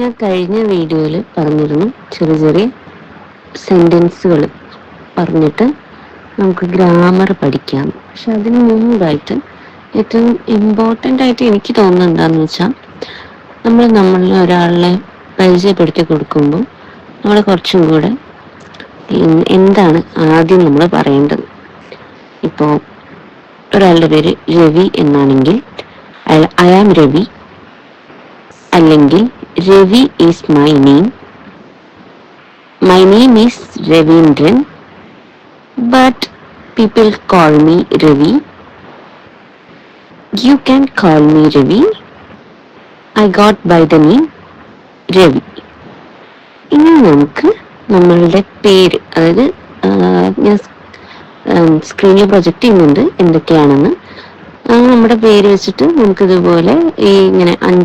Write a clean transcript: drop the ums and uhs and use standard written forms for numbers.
ഞാൻ കഴിഞ്ഞ വീഡിയോയിൽ പറഞ്ഞിരുന്നു ചെറിയ ചെറിയ സെൻറ്റൻസുകൾ പറഞ്ഞിട്ട് നമുക്ക് ഗ്രാമർ പഠിക്കാം. പക്ഷെ അതിന് മുമ്പായിട്ട് ഏറ്റവും ഇമ്പോർട്ടൻ്റ് ആയിട്ട് എനിക്ക് തോന്നുന്നത് എന്താണെന്ന് വെച്ചാൽ, നമ്മളിൽ ഒരാളെ പരിചയപ്പെടുത്തി കൊടുക്കുമ്പോൾ നമ്മൾ കുറച്ചും കൂടെ എന്താണ് ആദ്യം നമ്മൾ പറയേണ്ടത്. ഇപ്പോൾ ഒരാളുടെ പേര് രവി എന്നാണെങ്കിൽ ഐ ആം രവി, അല്ലെങ്കിൽ Ravi is my name, my name is Raveendran, but people call me Ravi, you can call me Ravi, I got by the name Ravi. ഇനി നമുക്ക് നമ്മളുടെ പേര്, അതായത് ഞാൻ സ്ക്രീനിൽ പ്രൊജക്റ്റ് ചെയ്യുന്നുണ്ട് എന്തൊക്കെയാണെന്ന്. നമ്മുടെ പേര് വെച്ചിട്ട് നമുക്കിതുപോലെ ഇങ്ങനെ 5